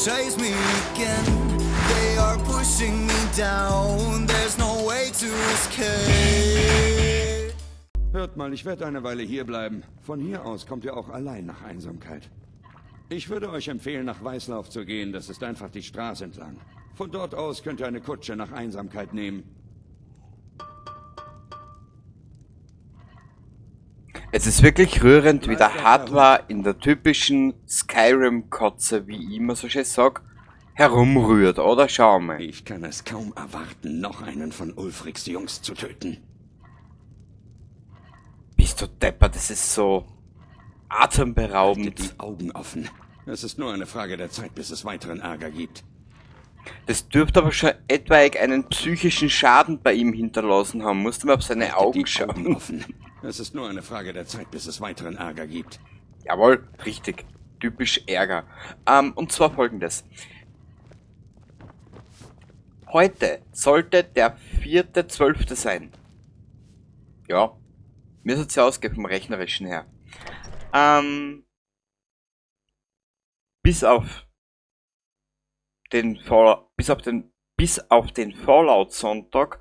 chase me again. They are pushing me down. There's no way to escape. Hört mal, ich werde eine Weile hier bleiben. Von hier aus kommt ihr auch allein nach Einsamkeit. Ich würde euch empfehlen, nach Weißlauf zu gehen. Das ist einfach die Straße entlang. Von dort aus könnt ihr eine Kutsche nach Einsamkeit nehmen. Es ist wirklich rührend, wie der Hardware in der typischen Skyrim-Kotze, wie ich immer so schön sag, herumrührt, oder? Schau mal. Ich kann es kaum erwarten, noch einen von Ulfrics Jungs zu töten. Bist du deppert, das ist so atemberaubend. Haltet die Augen offen. Es ist nur eine Frage der Zeit, bis es weiteren Ärger gibt. Das dürfte aber schon etwaig einen psychischen Schaden bei ihm hinterlassen haben. Musste man auf seine Augen Haltet die Augen schauen. offen. Es ist nur eine Frage der Zeit, bis es weiteren Ärger gibt. Jawohl, richtig. Typisch Ärger. Und zwar folgendes. Heute sollte der 4.12. sein. Ja, mir soll es ja ausgehen vom Rechnerischen her. Bis auf den Fallout-Sonntag,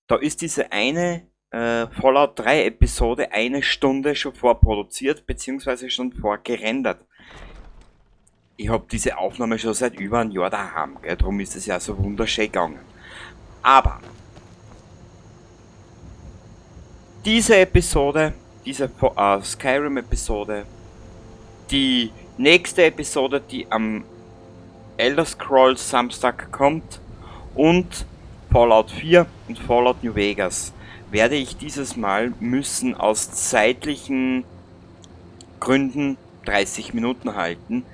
da ist diese eine Fallout 3 Episode eine Stunde schon vorproduziert, beziehungsweise schon vorgerendert. Ich habe diese Aufnahme schon seit über einem Jahr daheim, gell? Darum ist es ja so wunderschön gegangen. Aber diese Episode, diese Skyrim-Episode, die nächste Episode, die am Elder Scrolls Samstag kommt, und Fallout 4 und Fallout New Vegas, werde ich dieses Mal müssen aus zeitlichen Gründen 30 Minuten halten.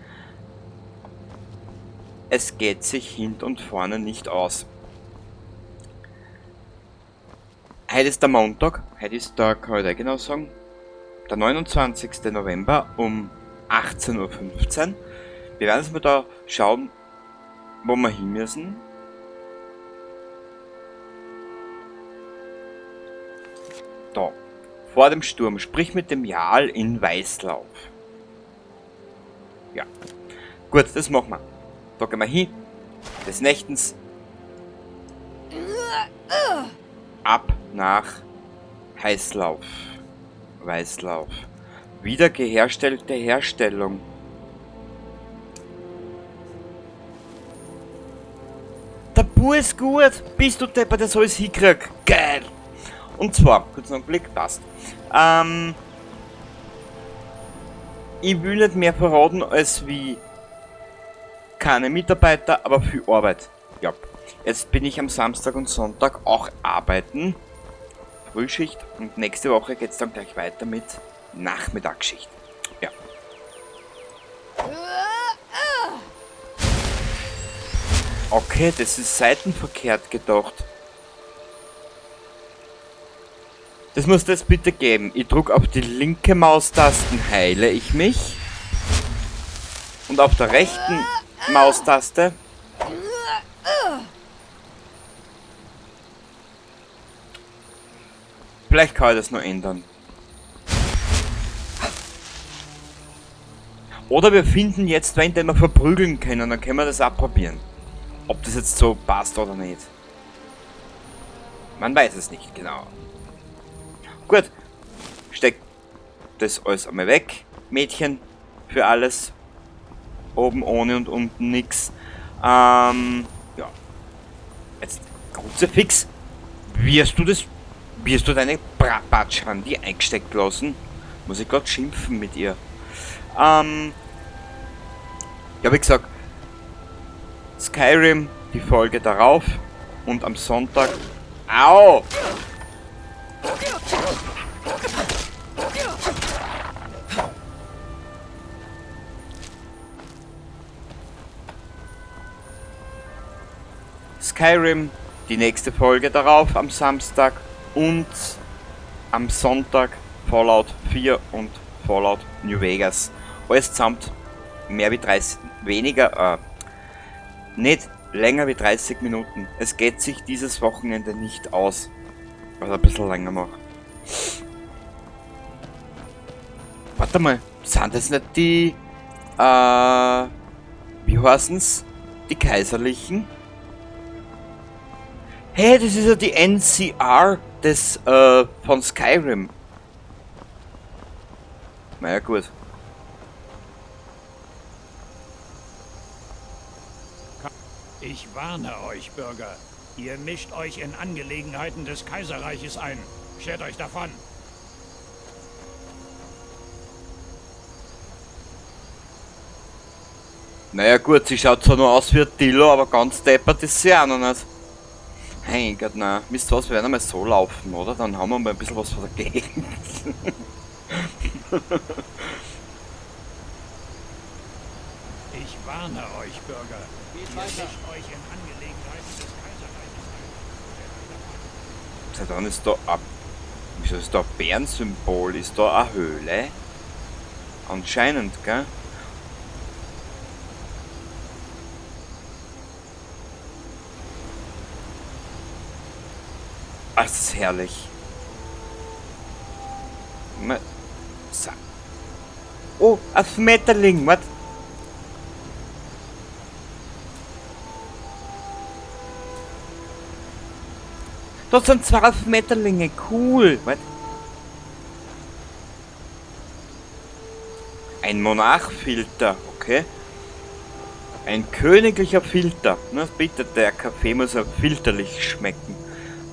Es geht sich hinten und vorne nicht aus. Heute ist der Montag, heute ist der, kann ich genau sagen, der 29. November um 18.15 Uhr. Wir werden jetzt mal da schauen, wo wir hin müssen. Da, vor dem Sturm, sprich mit dem Jarl in Weißlauf. Ja, gut, das machen wir. Da gehen wir hin, des Nächtens ab nach Weißlauf. Wiederhergestellte Herstellung. Der Bub ist gut, bist du deppert, der soll es hinkriegen. Geil! Und zwar, kurz noch einen Blick, passt. Ich will nicht mehr verraten als wie keine Mitarbeiter, aber viel Arbeit. Ja, jetzt bin ich am Samstag und Sonntag auch arbeiten. Frühschicht, und nächste Woche geht es dann gleich weiter mit Nachmittagsschicht. Ja. Okay, das ist seitenverkehrt gedacht. Das muss das bitte geben. Ich drücke auf die linke Maustaste, heile ich mich. Und auf der rechten Maustaste vielleicht kann ich das noch ändern. Oder wir finden jetzt wen, den wir verprügeln können, dann können wir das auch probieren. Ob das jetzt so passt oder nicht. Man weiß es nicht genau. Gut, steck das alles einmal weg, Mädchen, für alles. Oben ohne und unten nix. Ja. Jetzt Kruzifix. Wirst du deine Batschhandi eingesteckt lassen? Muss ich gerade schimpfen mit ihr. Ja, wie gesagt, Skyrim, die Folge darauf, und am Sonntag. Au! Skyrim, die nächste Folge darauf am Samstag, und am Sonntag Fallout 4 und Fallout New Vegas. Alles zusammen mehr wie 30, nicht länger wie 30 Minuten. Es geht sich dieses Wochenende nicht aus, was ein bisschen länger macht. Warte mal, sind das nicht die, wie Wie heißen's? Die Kaiserlichen? Hey, das ist ja die NCR von Skyrim. Naja, gut. Ich warne euch, Bürger. Ihr mischt euch in Angelegenheiten des Kaiserreiches ein. Schert euch davon. Naja gut, sie schaut zwar nur aus wie ein Dillo, aber ganz deppert ist sie auch noch nicht. Mein Gott, nein. Wisst ihr was, wir werden einmal so laufen, oder? Dann haben wir mal ein bisschen was von der Gegend. Ich warne euch, Bürger. Ihr mischt euch in Angelegenheiten des Kaiserreiches ein. Seit wann ist da ein... Wieso ist da ein Bärensymbol? Ist da eine Höhle? Anscheinend, gell? Ah, das ist herrlich. Oh, ein Schmetterling, was? Das sind 2 Schmetterlinge, cool. Was? Ein Monarchfilter, okay. Ein königlicher Filter. Na bitte, der Kaffee muss ja filterlich schmecken.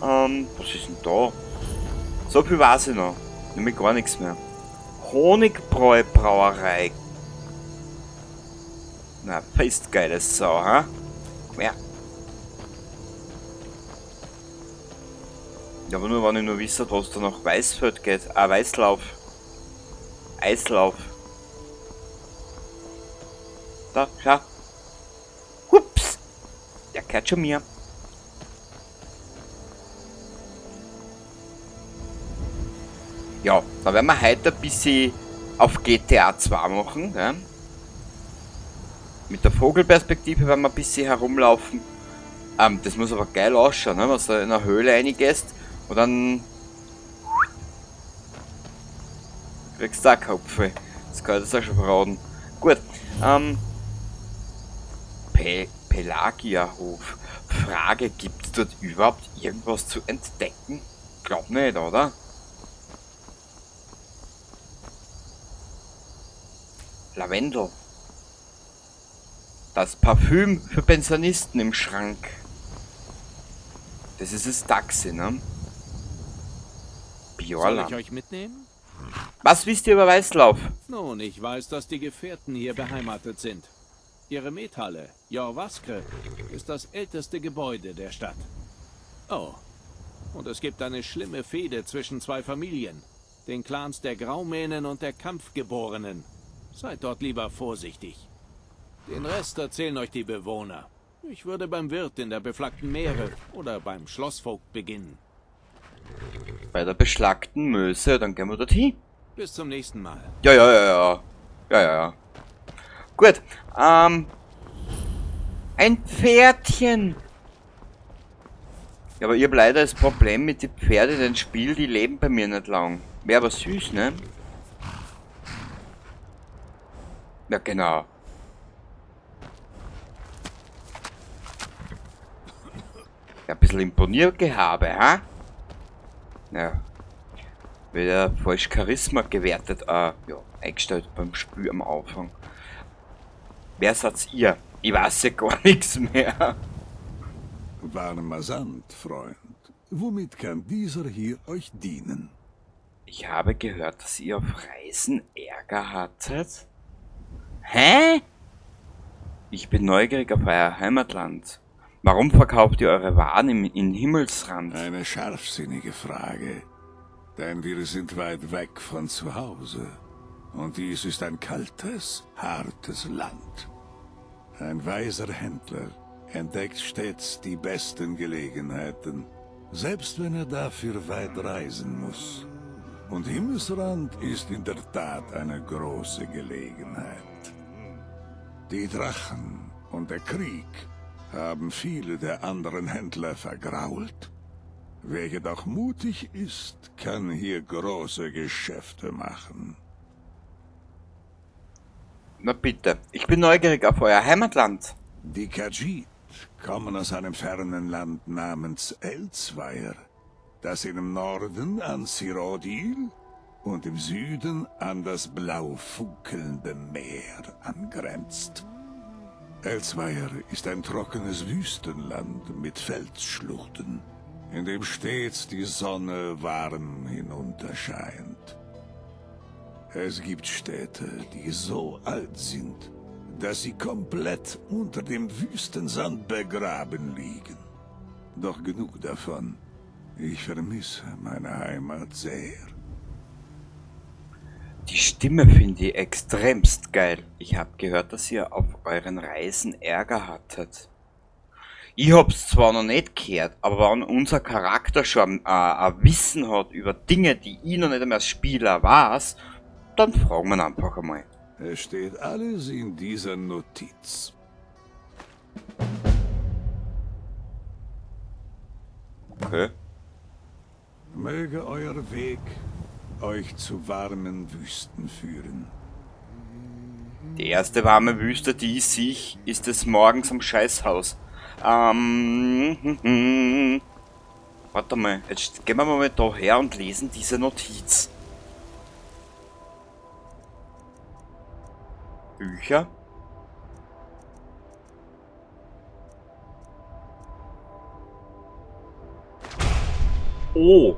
Was ist denn da? So viel weiß ich noch. Nämlich gar nichts mehr. Honigbräu-Brauerei. Na, fest geiles Sau, ha? Ja. Ja, aber nur wenn ich nur wisse, was da nach Weißfeld geht. Ah, Weißlauf. Eislauf. Da, schau. Hups! Der gehört schon mir. Ja, da werden wir heute ein bisschen auf GTA 2 machen. Ja? Mit der Vogelperspektive werden wir ein bisschen herumlaufen. Das muss aber geil ausschauen, ne? Wenn du da in eine Höhle reingehst und dann kriegst du auch Kopf. Das kann ich jetzt auch schon verraten. Gut, Pelagiahof. Frage, gibt es dort überhaupt irgendwas zu entdecken? Glaub nicht, oder? Lavendel. Das Parfüm für Pensionisten im Schrank. Das ist das Taxi, ne? Soll Bjorla. ich euch mitnehmen? Was wisst ihr über Weißlauf? Nun, ich weiß, dass die Gefährten hier beheimatet sind. Ihre Methalle, Jorvaskre, ist das älteste Gebäude der Stadt. Oh, und es gibt eine schlimme Fehde zwischen 2 Familien, den Clans der Graumähnen und der Kampfgeborenen. Seid dort lieber vorsichtig. Den Rest erzählen euch die Bewohner. Ich würde beim Wirt in der beflaggten Meere oder beim Schlossvogt beginnen. Bei der beschlagten Möse, dann gehen wir dorthin. Bis zum nächsten Mal. Ja. Gut, ein Pferdchen. Ja, aber ich hab leider das Problem mit den Pferden in dem Spiel, die leben bei mir nicht lang. Wäre aber süß, ne? Ja, genau. Ja, ein bisschen Imponiergehabe, ha? Ja. Wieder falsch Charisma gewertet, ja, eingestellt beim Spiel am Anfang. Wer seid ihr? Ich weiß ja gar nichts mehr. Warmer Sand, Freund. Womit kann dieser hier euch dienen? Ich habe gehört, dass ihr auf Reisen Ärger hattet. Hä? Ich bin neugierig auf euer Heimatland. Warum verkauft ihr eure Waren in Himmelsrand? Eine scharfsinnige Frage. Denn wir sind weit weg von zu Hause. Und dies ist ein kaltes, hartes Land. Ein weiser Händler entdeckt stets die besten Gelegenheiten, selbst wenn er dafür weit reisen muss. Und Himmelsrand ist in der Tat eine große Gelegenheit. Die Drachen und der Krieg haben viele der anderen Händler vergrault. Wer jedoch mutig ist, kann hier große Geschäfte machen. Na bitte, ich bin neugierig auf euer Heimatland. Die Khajiit kommen aus einem fernen Land namens Elsweier, das im Norden an Sirodil und im Süden an das blau funkelnde Meer angrenzt. Elsweier ist ein trockenes Wüstenland mit Felsschluchten, in dem stets die Sonne warm hinunterscheint. Es gibt Städte, die so alt sind, dass sie komplett unter dem Wüstensand begraben liegen. Doch genug davon. Ich vermisse meine Heimat sehr. Die Stimme finde ich extremst geil. Ich habe gehört, dass ihr auf euren Reisen Ärger hattet. Ich hab's zwar noch nicht gehört, aber wenn unser Charakter schon ein Wissen hat über Dinge, die ich noch nicht einmal als Spieler weiß, dann fragen wir ihn einfach einmal. Es steht alles in dieser Notiz. Okay. Möge euer Weg euch zu warmen Wüsten führen. Die erste warme Wüste, die ich sehe, ist des Morgens am Scheißhaus. Warte mal, jetzt gehen wir mal da her und lesen diese Notiz. Bücher. Oh.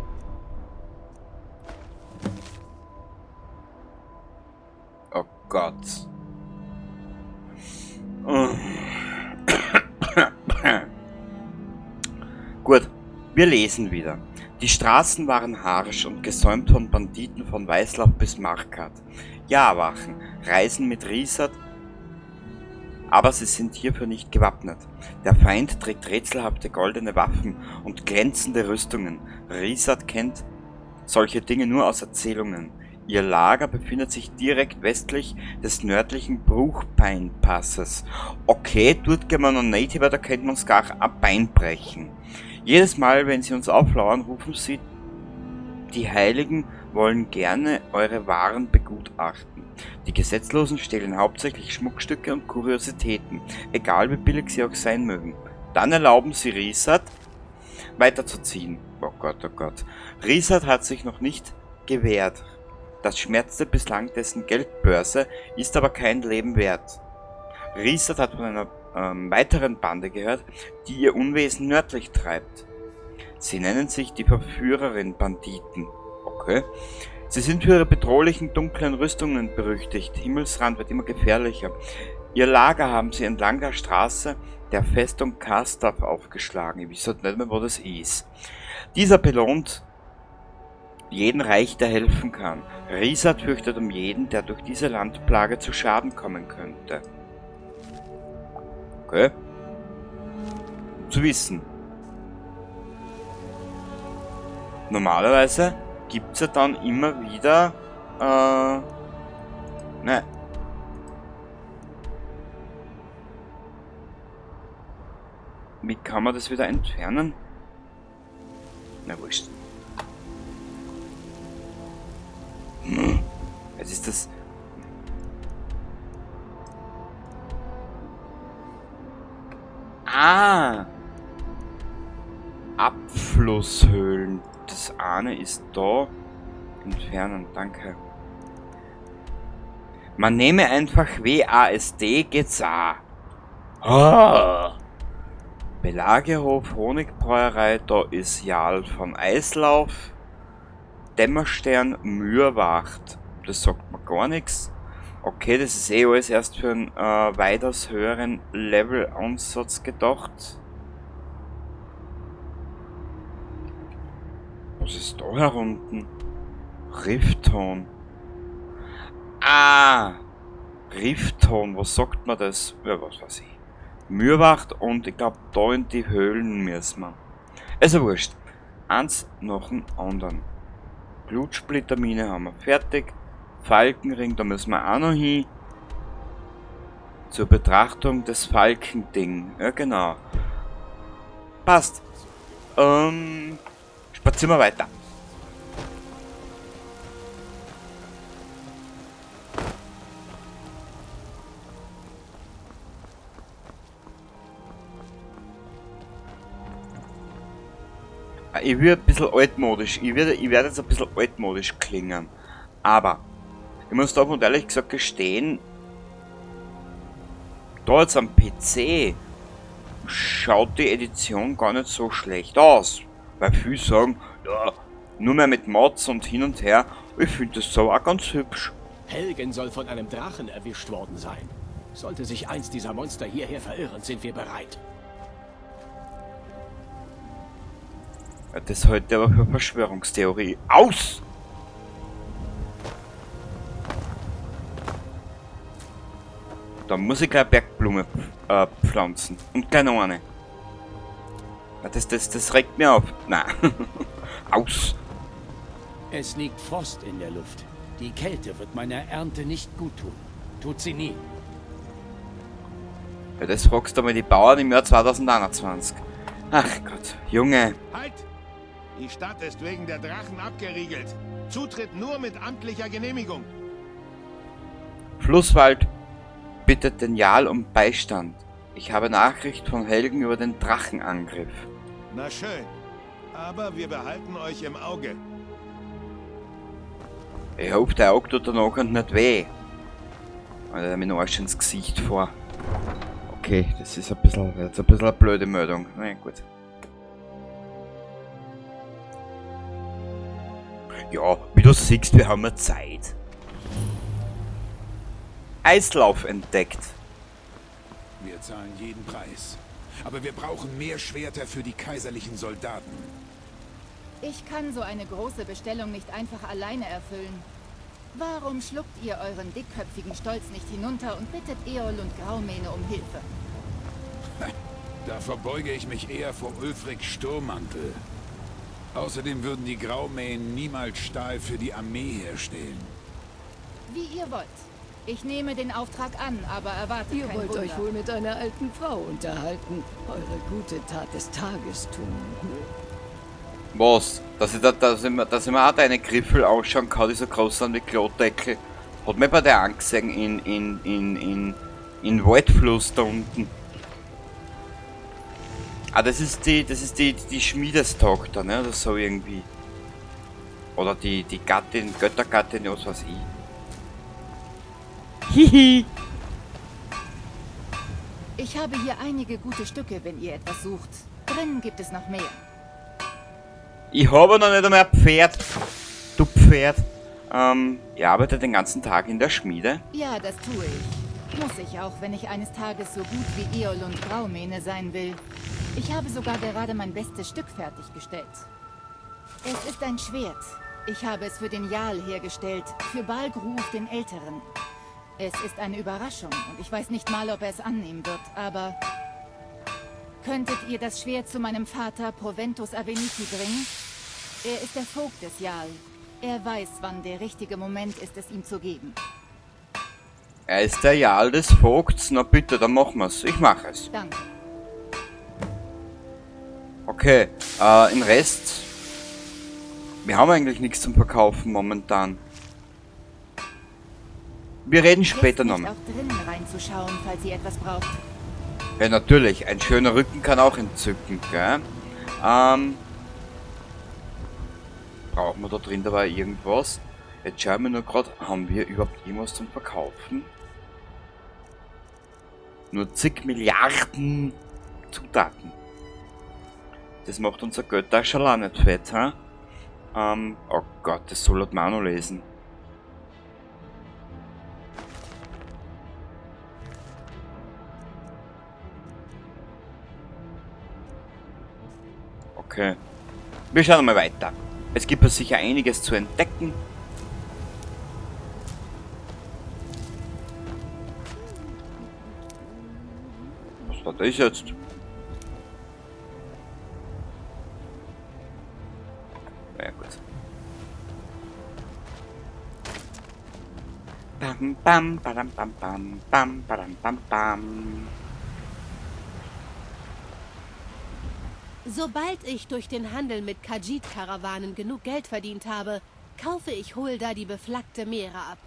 Oh Gott. Gut, wir lesen wieder. Die Straßen waren harsch und gesäumt von Banditen von Weißlauf bis Markat. Jahrwachen reisen mit Rhysat, aber sie sind hierfür nicht gewappnet. Der Feind trägt rätselhafte goldene Waffen und glänzende Rüstungen. Rhysat kennt solche Dinge nur aus Erzählungen. Ihr Lager befindet sich direkt westlich des nördlichen Bruchbeinpasses. Okay, dort gehen wir noch nicht, weil da könnten wir uns gar ein Bein brechen. Jedes Mal, wenn sie uns auflauern, rufen sie, die Heiligen wollen gerne eure Waren begutachten. Die Gesetzlosen stehlen hauptsächlich Schmuckstücke und Kuriositäten, egal wie billig sie auch sein mögen. Dann erlauben sie Rhysat, weiterzuziehen. Oh Gott, oh Gott. Rhysat hat sich noch nicht gewehrt. Das schmerzte bislang dessen Geldbörse, ist aber kein Leben wert. Rhysat hat von einer weiteren Bande gehört, die ihr Unwesen nördlich treibt. Sie nennen sich die Verführerin-Banditen. Okay. Sie sind für ihre bedrohlichen, dunklen Rüstungen berüchtigt. Himmelsrand wird immer gefährlicher. Ihr Lager haben sie entlang der Straße der Festung Kastav aufgeschlagen. Ich weiß nicht mehr, wo das ist. Dieser belohnt jeden Reich, der helfen kann. Rhysat fürchtet um jeden, der durch diese Landplage zu Schaden kommen könnte. Okay. Zu wissen. Normalerweise gibt es ja dann immer wieder, ne. Wie kann man das wieder entfernen? Na wurscht. Jetzt ist das... Ah! Abflusshöhlen. Das eine ist da. Entfernen, danke. Man nehme einfach WASD, geht's auch. Ah! Belagerhof, Honigbräuerei, da ist Jarl von Eislauf. Dämmerstern, Mürwacht. Das sagt mir gar nichts. Okay, das ist eh alles erst für einen weitaus höheren Level-Ansatz gedacht. Was ist da herunten? Riftton. Ah! Riftton, was sagt man das? Ja, was weiß ich. Mürwacht und ich glaube da in die Höhlen müssen wir. Also wurscht. Eins nach dem anderen. Blutsplittermine haben wir fertig. Falkenring, da müssen wir auch noch hin. Zur Betrachtung des Falkending. Ja, genau. Passt. Spazieren wir weiter. Ich will ein bisschen altmodisch. Ich werde jetzt ein bisschen altmodisch klingen. Aber ich muss doch und ehrlich gesagt gestehen, da jetzt am PC schaut die Edition gar nicht so schlecht aus. Weil viele sagen, ja, nur mehr mit Mods und hin und her. Ich finde das so auch ganz hübsch. Helgen soll von einem Drachen erwischt worden sein. Sollte sich eins dieser Monster hierher verirren, sind wir bereit. Ja, das heute aber für Verschwörungstheorie. Aus! Da muss ich gleich Bergblume pflanzen. Und gleich noch eine. Ja, das regt mir auf. Nein. Aus! Es liegt Frost in der Luft. Die Kälte wird meiner Ernte nicht gut tun. Tut sie nie. Ja, das fragst du mal die Bauern im Jahr 2021. Ach Gott, Junge. Halt! Die Stadt ist wegen der Drachen abgeriegelt. Zutritt nur mit amtlicher Genehmigung. Flusswald bittet den Jarl um Beistand. Ich habe Nachricht von Helgen über den Drachenangriff. Na schön. Aber wir behalten euch im Auge. Ich hoffe, der Auge tut danach und nicht weh. Weil er mir noch Arsch ins Gesicht vor. Okay, das ist ein bisschen eine blöde Meldung. Na ja, gut. Ja, wie du siehst, wir haben ja Zeit. Eislauf entdeckt. Wir zahlen jeden Preis. Aber wir brauchen mehr Schwerter für die kaiserlichen Soldaten. Ich kann so eine große Bestellung nicht einfach alleine erfüllen. Warum schluckt ihr euren dickköpfigen Stolz nicht hinunter und bittet Eol und Graumähne um Hilfe? Da verbeuge ich mich eher vor Ulfric Sturmmantel. Außerdem würden die Graumähen niemals Stahl für die Armee herstellen. Wie ihr wollt. Ich nehme den Auftrag an, aber erwartet Ihr kein wollt Wunder. euch wohl mit einer alten Frau unterhalten. Eure gute Tat des Tages tun. Was? Dass ich mir auch deine Griffel ausschauen kann, die so groß sind wie Klodeckel. Hat mir bei der angesehen in Waldfluss da unten. Ah, das ist die Schmiedestag ne? Oder so irgendwie. Oder die Gattin, Göttergattin, was weiß ich. Hihi! Ich habe hier einige gute Stücke, wenn ihr etwas sucht. Drinnen gibt es noch mehr. Ich habe noch nicht einmal ein Pferd. Du Pferd. Ihr arbeitet den ganzen Tag in der Schmiede? Ja, das tue ich. Muss ich auch, wenn ich eines Tages so gut wie Eol und Graumähne sein will. Ich habe sogar gerade mein bestes Stück fertiggestellt. Es ist ein Schwert. Ich habe es für den Jarl hergestellt, für Balgruf den Älteren. Es ist eine Überraschung und ich weiß nicht mal, ob er es annehmen wird, aber... Könntet ihr das Schwert zu meinem Vater Proventus Aveniti bringen? Er ist der Vogt des Jarl. Er weiß, wann der richtige Moment ist, es ihm zu geben. Er ist der Jarl des Vogts. Na bitte, dann machen wir's. Ich mache es. Danke. Okay, im Rest... Wir haben eigentlich nichts zum Verkaufen momentan. Wir reden später noch nochmal. auch drinnen reinzuschauen, falls ihr etwas braucht. Ja, natürlich. Ein schöner Rücken kann auch entzücken, gell? Brauchen wir da drin dabei irgendwas? Jetzt schauen wir nur gerade, haben wir überhaupt irgendwas zum Verkaufen? Nur zig Milliarden Zutaten. Das macht unser Geld da schon lange nicht fett, ha? Oh Gott, das soll man auch noch lesen. Okay. Wir schauen mal weiter. Es gibt sicher einiges zu entdecken. Was war das jetzt? Na ja, gut. Bam, bam, badam, bam, bam, bam, badam, bam, bam. Sobald ich durch den Handel mit Khajiit-Karawanen genug Geld verdient habe, kaufe ich Hulda die beflaggte Meere ab.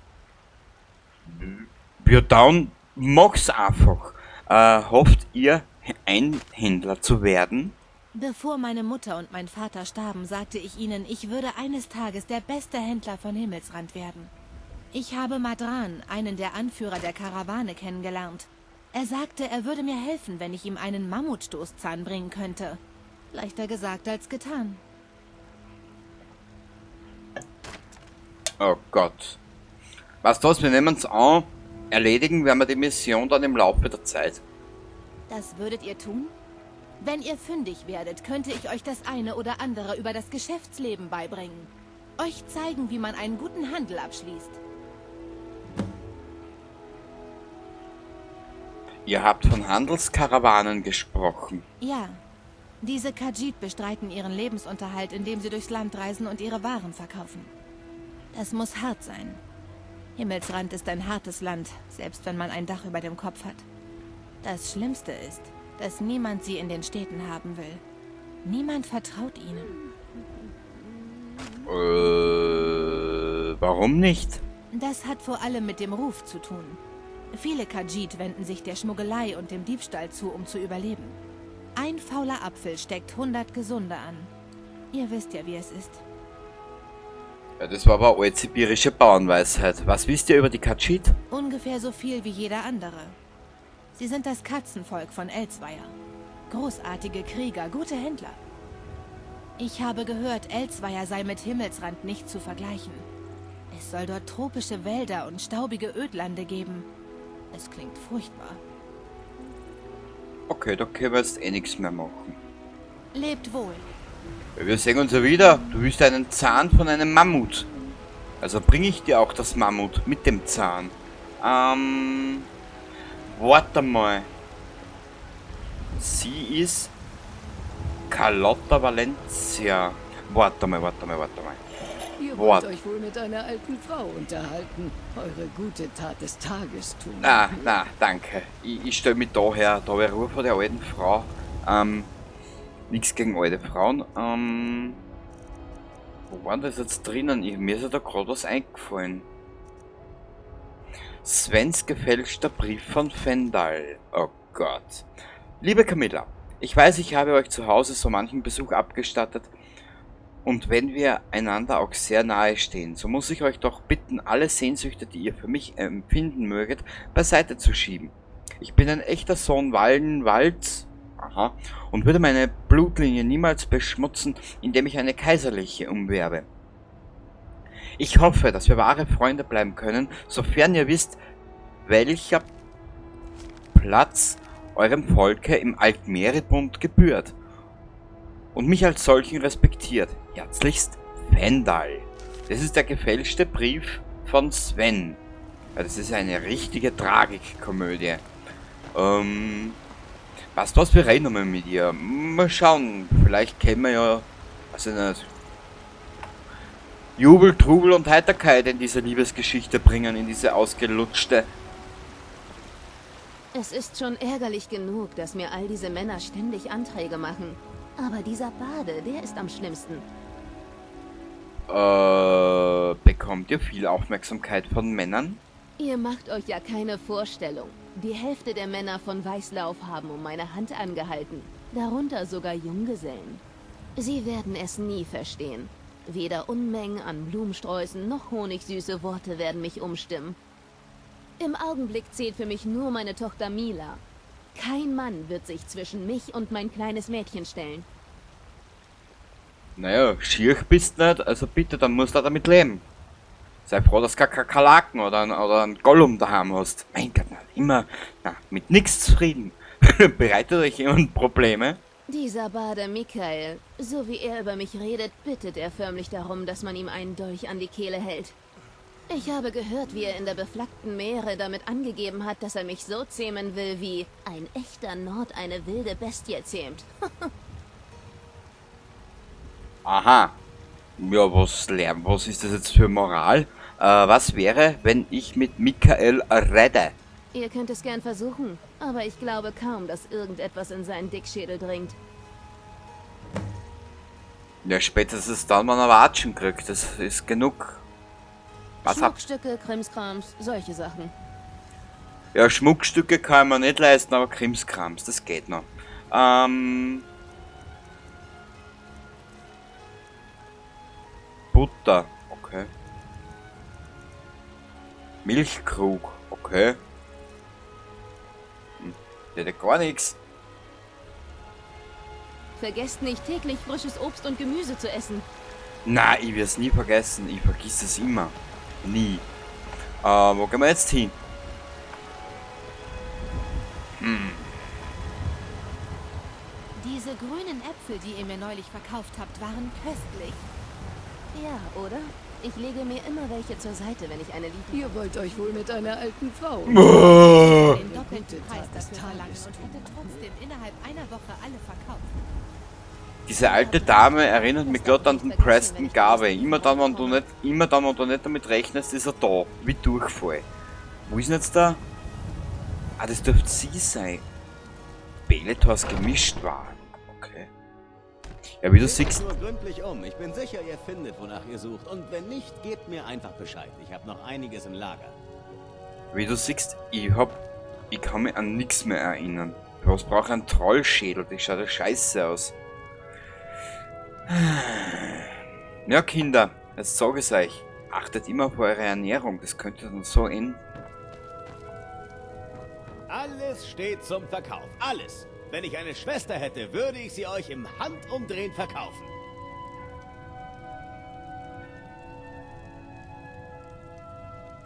Ja, dann mach's einfach. Hofft ihr, Einhändler zu werden? Bevor meine Mutter und mein Vater starben, sagte ich ihnen, ich würde eines Tages der beste Händler von Himmelsrand werden. Ich habe Madran, einen der Anführer der Karawane, kennengelernt. Er sagte, er würde mir helfen, wenn ich ihm einen Mammutstoßzahn bringen könnte. Leichter gesagt als getan. Oh Gott. Weißt du was, wir nehmen es an, erledigen werden wir die Mission dann im Laufe der Zeit. Das würdet ihr tun? Wenn ihr fündig werdet, könnte ich euch das eine oder andere über das Geschäftsleben beibringen. Euch zeigen, wie man einen guten Handel abschließt. Ihr habt von Handelskarawanen gesprochen. Ja. Diese Khajiit bestreiten ihren Lebensunterhalt, indem sie durchs Land reisen und ihre Waren verkaufen. Das muss hart sein. Himmelsrand ist ein hartes Land, selbst wenn man ein Dach über dem Kopf hat. Das Schlimmste ist, dass niemand sie in den Städten haben will. Niemand vertraut ihnen. Warum nicht? Das hat vor allem mit dem Ruf zu tun. Viele Khajiit wenden sich der Schmuggelei und dem Diebstahl zu, um zu überleben. Ein fauler Apfel steckt 100 gesunde an. Ihr wisst ja, wie es ist. Ja, das war aber eine altsibirische Bauernweisheit. Was wisst ihr über die Khajiit? Ungefähr so viel wie jeder andere. Sie sind das Katzenvolk von Elsweier. Großartige Krieger, gute Händler. Ich habe gehört, Elsweier sei mit Himmelsrand nicht zu vergleichen. Es soll dort tropische Wälder und staubige Ödlande geben. Es klingt furchtbar. Okay, da können wir jetzt eh nichts mehr machen. Lebt wohl. Ja, wir sehen uns ja wieder. Du willst einen Zahn von einem Mammut. Also bringe ich dir auch das Mammut mit dem Zahn. Warte mal. Sie ist Carlotta Valencia. Warte mal. Ihr wollt euch wohl mit einer alten Frau unterhalten. Eure gute Tat des Tages tun. Na, danke. Ich stelle mich da her. Da wäre Ruhe von der alten Frau. Nichts gegen alte Frauen. Wo war das jetzt drinnen? Mir ist ja da gerade was eingefallen. Svens gefälschter Brief von Fendal. Oh Gott. Liebe Camilla, ich weiß, ich habe euch zu Hause so manchen Besuch abgestattet. Und wenn wir einander auch sehr nahe stehen, so muss ich euch doch bitten, alle Sehnsüchte, die ihr für mich empfinden möget, beiseite zu schieben. Ich bin ein echter Sohn Waldenwalds, und würde meine Blutlinie niemals beschmutzen, indem ich eine kaiserliche umwerbe. Ich hoffe, dass wir wahre Freunde bleiben können, sofern ihr wisst, welcher Platz eurem Volke im Altmeribund gebührt und mich als solchen respektiert. Herzlichst, Fendal. Das ist der gefälschte Brief von Sven. Ja, das ist eine richtige Tragikkomödie. Weißt du was, wir reden nochmal mit ihr. Mal schauen, vielleicht können wir ja, also nicht, Jubel, Trubel und Heiterkeit in diese Liebesgeschichte bringen, in diese ausgelutschte. Es ist schon ärgerlich genug, dass mir all diese Männer ständig Anträge machen. Aber dieser Bade, der ist am schlimmsten. Bekommt ihr viel Aufmerksamkeit von Männern? Ihr macht euch ja keine Vorstellung. Die Hälfte der Männer von Weißlauf haben um meine Hand angehalten. Darunter sogar Junggesellen. Sie werden es nie verstehen. Weder Unmengen an Blumensträußen noch honigsüße Worte werden mich umstimmen. Im Augenblick zählt für mich nur meine Tochter Mila. Kein Mann wird sich zwischen mich und mein kleines Mädchen stellen. Naja, schier bist nicht, also bitte, dann musst du damit leben. Sei froh, dass du keine Kakerlaken oder einen Gollum daheim hast. Mein Gott, mit nichts zufrieden. Bereitet euch jemand Probleme? Dieser Bade Michael, so wie er über mich redet, bittet er förmlich darum, dass man ihm einen Dolch an die Kehle hält. Ich habe gehört, wie er in der beflaggten Meere damit angegeben hat, dass er mich so zähmen will, wie ein echter Nord eine wilde Bestie zähmt. Aha. Ja, was ist das jetzt für Moral? Was wäre, wenn ich mit Michael rede? Ihr könnt es gern versuchen, aber ich glaube kaum, dass irgendetwas in seinen Dickschädel dringt. Ja, spätestens dann, wenn er Watschen kriegt, das ist genug. Was Schmuckstücke, Krimskrams, solche Sachen. Ja, Schmuckstücke kann man nicht leisten, aber Krimskrams, das geht noch. Butter. Okay. Milchkrug. Okay. Der hat gar nichts. Vergesst nicht, täglich frisches Obst und Gemüse zu essen. Na, ich werde es nie vergessen. Ich vergiss es immer. Nie. Wo gehen wir jetzt hin? Diese grünen Äpfel, die ihr mir neulich verkauft habt, waren köstlich. Ja, oder? Ich lege mir immer welche zur Seite, wenn ich eine liebe. Ihr wollt euch wohl mit einer alten Frau. Den doppelten Preis dafür verlangen und hätte trotzdem innerhalb einer Woche alle verkauft. Diese alte Dame erinnert mich gerade an den Preston Garvey. Immer dann, wenn du nicht damit rechnest, ist er da. Wie Durchfall. Wo ist denn jetzt da? Ah, das dürfte sie sein. Beletors Gemischtwaren. Okay. Ja, wie du siehst. Nur gründlich um. Ich bin sicher, ihr findet, wonach ihr sucht. Und wenn nicht, gebt mir einfach Bescheid. Ich habe noch einiges im Lager. Wie du siehst, ich kann mich an nichts mehr erinnern. Was braucht ein Trollschädel? Das schaut ja scheiße aus. Ja, Kinder, jetzt sage ich euch. Achtet immer auf eure Ernährung. Das könnte dann so enden. Alles steht zum Verkauf. Alles. Wenn ich eine Schwester hätte, würde ich sie euch im Handumdrehen verkaufen.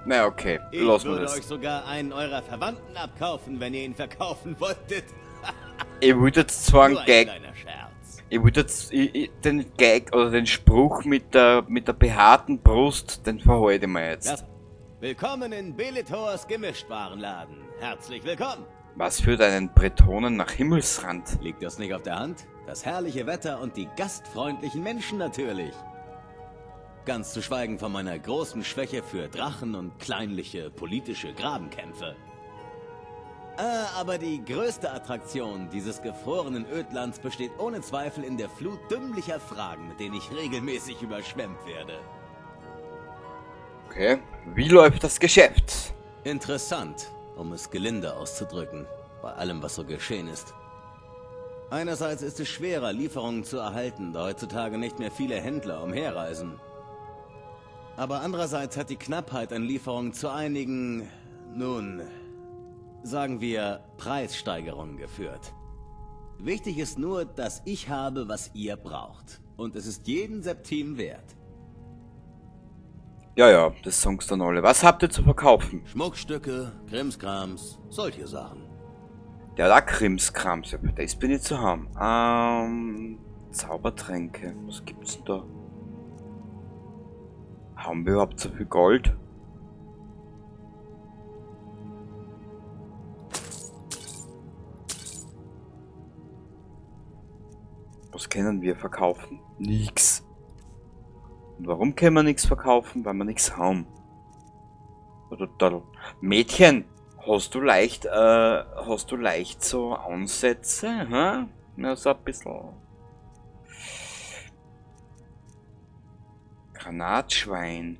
Na okay, Ich lassen wir würde das. euch sogar einen eurer Verwandten abkaufen, wenn ihr ihn verkaufen wolltet. Ich würde jetzt zwar einen Nur ein Gag. kleiner Scherz. Ich würde jetzt den Gag oder den Spruch mit der behaarten Brust, den verhalte ich mir jetzt. Ja. Willkommen in Beletors Gemischtwarenladen. Herzlich willkommen. Was führt einen Bretonen nach Himmelsrand? Liegt das nicht auf der Hand? Das herrliche Wetter und die gastfreundlichen Menschen natürlich. Ganz zu schweigen von meiner großen Schwäche für Drachen und kleinliche politische Grabenkämpfe. Aber die größte Attraktion dieses gefrorenen Ödlands besteht ohne Zweifel in der Flut dümmlicher Fragen, mit denen ich regelmäßig überschwemmt werde. Okay, wie läuft das Geschäft? Interessant, um es gelinde auszudrücken, bei allem, was so geschehen ist. Einerseits ist es schwerer, Lieferungen zu erhalten, da heutzutage nicht mehr viele Händler umherreisen. Aber andererseits hat die Knappheit an Lieferungen zu einigen, nun, sagen wir, Preissteigerungen geführt. Wichtig ist nur, dass ich habe, was ihr braucht. Und es ist jeden Septim wert. Ja, das sagst dann alle. Was habt ihr zu verkaufen? Schmuckstücke, Krimskrams, solche Sachen. Der hat auch Krimskrams, ja, das bin ich zu haben. Zaubertränke, was gibt's denn da? Haben wir überhaupt so viel Gold? Was können wir verkaufen? Nix. Und warum können wir nichts verkaufen? Weil wir nichts haben. Mädchen, hast du leicht so Ansätze? Hä? Ja, so ein bisschen. Granatschwein.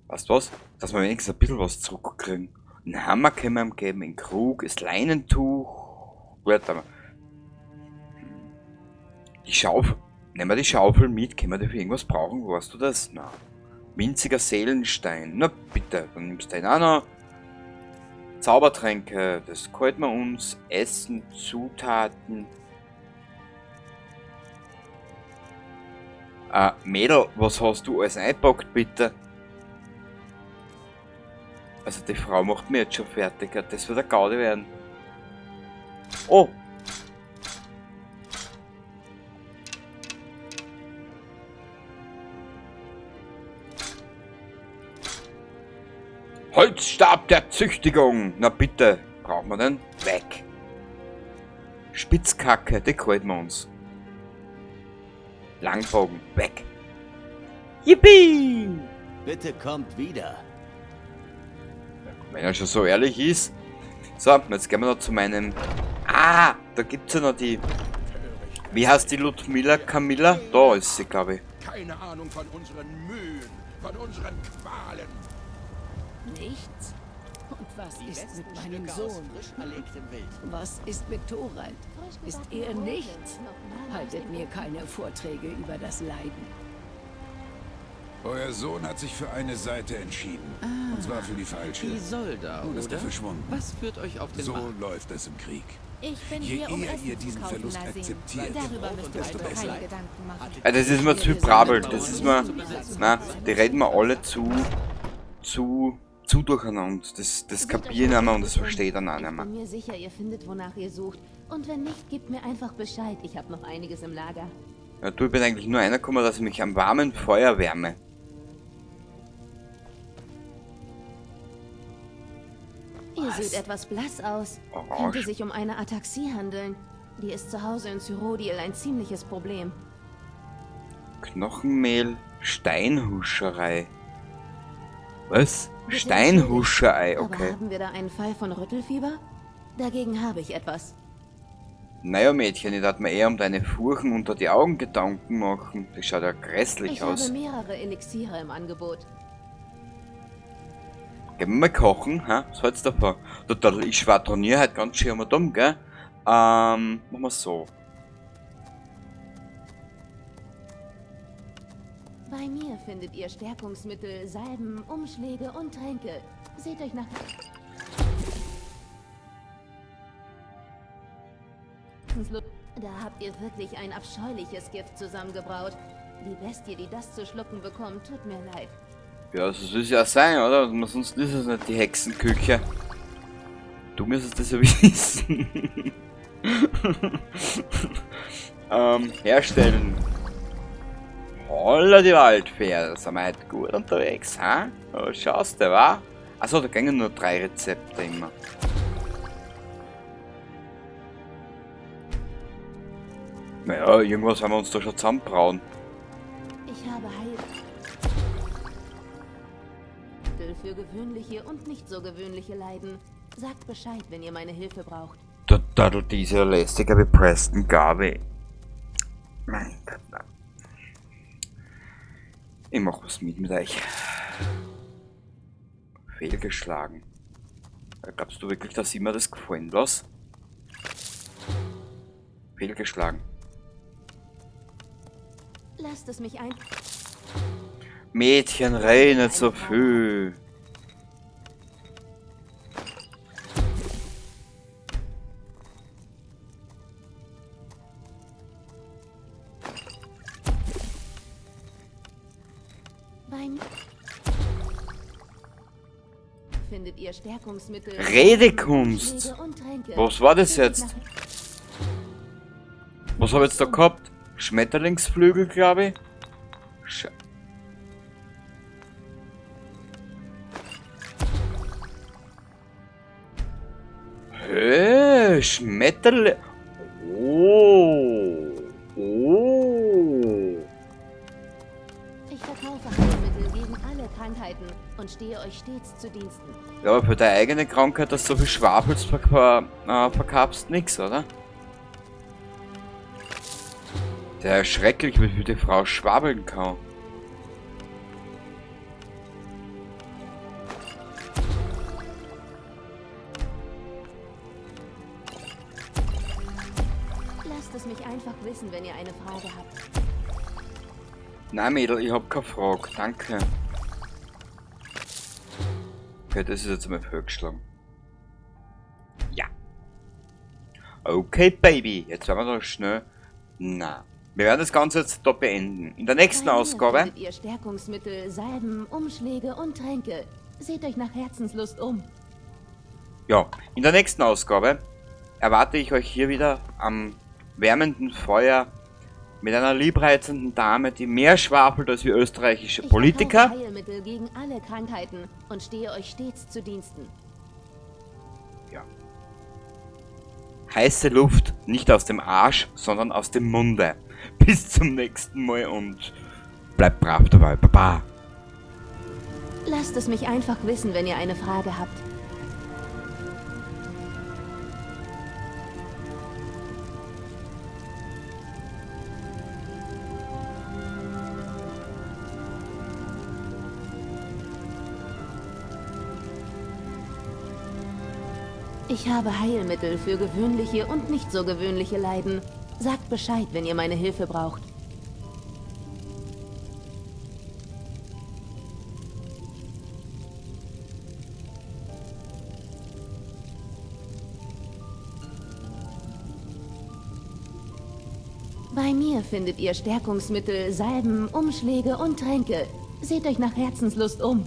Weißt du was? Dass wir wenigstens ein bisschen was zurückkriegen. Einen Hammer können wir ihm geben, einen Krug, das Leinentuch. Gut, aber. Die Schaufel. Nehmen wir die Schaufel mit, können wir dafür irgendwas brauchen? Weißt du das? Na. Winziger Seelenstein. Na bitte, dann nimmst du den auch noch. Zaubertränke, das kalten wir uns. Essen, Zutaten. Mädel, was hast du alles eingepackt, bitte? Also die Frau macht mir jetzt schon fertig, das wird eine Gaude werden. Oh! Holzstab der Züchtigung! Na bitte, brauchen wir den? Weg! Spitzkacke, die halten wir uns. Langbogen, weg! Yippie! Bitte kommt wieder. Wenn er schon so ehrlich ist. So, jetzt gehen wir noch zu meinem... Ah, da gibt's ja noch die... Wie heißt die Ludmilla Camilla? Da ist sie, glaube ich. Keine Ahnung von unseren Mühen, von unseren Qualen. Nichts? Und was ist mit meinem Sohn? Was ist mit Thorald? Ist er nichts? Haltet mir keine Vorträge über das Leiden. Euer Sohn hat sich für eine Seite entschieden. Und zwar für die falsche. Isolda, Nun ist er oder? verschwunden. Was führt euch auf den So Markt? läuft es im Krieg. Ich bin Je hier, um eher Essen ihr zu diesen kaufen, Verlust Nasim. akzeptiert, Darüber müsst ihr euch desto doch besser. keine Gedanken machen. Das ist mir zu hybrabel. Das ist mir... Na, die reden mir alle zu durcheinander. Das kapieren nicht mehr und das versteht dann auch nicht Ich mehr. bin mir sicher, ihr findet, wonach ihr sucht. Und wenn nicht, gebt mir einfach Bescheid. Ich habe noch einiges im Lager. Ja, du, ich bin eigentlich nur einer gekommen, dass ich mich am warmen Feuer wärme. Ihr seht etwas blass aus. Könnte sich um eine Ataxie handeln. Die ist zu Hause in Cyrodiil ein ziemliches Problem. Knochenmehl, Steinhuscherei. Was? Steinhuscherei, Aber okay. haben wir da einen Fall von Rüttelfieber? Dagegen habe ich etwas. Naja, Mädchen, ich dachte mir eher um deine Furchen unter die Augen Gedanken machen. Das schaut ja grässlich Ich aus. habe mehrere Elixiere im Angebot. Gehen wir mal kochen, hä? Was hältst du davon? Ich schwadroniere halt ganz schön mal dumm, gell? Machen wir so. Bei mir findet ihr Stärkungsmittel, Salben, Umschläge und Tränke. Seht euch nach... Da habt ihr wirklich ein abscheuliches Gift zusammengebraut. Die Bestie, die das zu schlucken bekommt, tut mir leid. Ja, das soll es ja sein, oder? Sonst ist es nicht die Hexenküche. Du müsstest das ja wissen. Herstellen. Holla die Waldpferde, sind wir heute gut unterwegs, hä? Oh, schaust du, wa? Achso, da gingen nur 3 Rezepte immer. Naja, irgendwas werden wir uns da schon zusammenbrauen. Ich habe Heilmittel für gewöhnliche und nicht so gewöhnliche Leiden. Sagt Bescheid, wenn ihr meine Hilfe braucht. Total diese lästige wie Preston Garvey. Mein Gott, nein. Ich mach was mit euch. Fehlgeschlagen. Glaubst du wirklich, dass ihm das gefallen lässt? Fehlgeschlagen. Lasst es mich ein... Mädchen, rede nicht so viel. Bei mir findet ihr Stärkungsmittel... Redekunst! Umschläge und Tränke. Was war das jetzt? Was hab ich jetzt da gehabt? Schmetterlingsflügel, glaube ich. Schmetterling. Oh. Ich verkaufe Heilmittel gegen alle Krankheiten und stehe euch stets zu Diensten. Ja, aber für deine eigene Krankheit, dass du so viel schwafelst, verkaufst nix, oder? Der ist schrecklich, wie viel die Frau schwabeln kann. Lasst es mich einfach wissen, wenn ihr eine Frage habt. Nein, Mädel, ich hab keine Frage, danke. Okay, das ist jetzt mal vorgeschlagen. Ja. Okay, Baby, jetzt werden wir doch schnell... Na, wir werden das Ganze jetzt da beenden. In der nächsten Bei mir Ausgabe... findet ihr Stärkungsmittel, Salben, Umschläge und Tränke. Seht euch nach Herzenslust um. Ja, in der nächsten Ausgabe erwarte ich euch hier wieder am wärmenden Feuer mit einer liebreizenden Dame, die mehr schwafelt als wir österreichische Politiker. Ich verkaufe Heilmittel gegen alle Krankheiten und stehe euch stets zu Diensten. Ja. Heiße Luft, nicht aus dem Arsch, sondern aus dem Munde. Bis zum nächsten Mal und bleibt brav dabei. Baba. Lasst es mich einfach wissen, wenn ihr eine Frage habt. Ich habe Heilmittel für gewöhnliche und nicht so gewöhnliche Leiden. Sagt Bescheid, wenn ihr meine Hilfe braucht. Bei mir findet ihr Stärkungsmittel, Salben, Umschläge und Tränke. Seht euch nach Herzenslust um.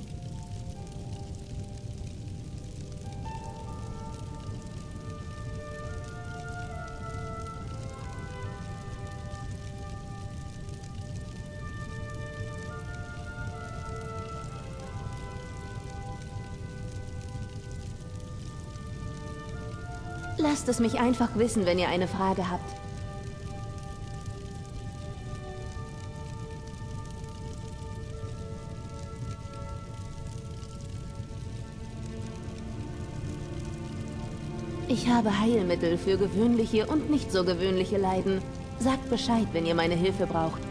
Lasst es mich einfach wissen, wenn ihr eine Frage habt. Ich habe Heilmittel für gewöhnliche und nicht so gewöhnliche Leiden. Sagt Bescheid, wenn ihr meine Hilfe braucht.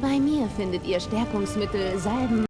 Bei mir findet ihr Stärkungsmittel, Salben,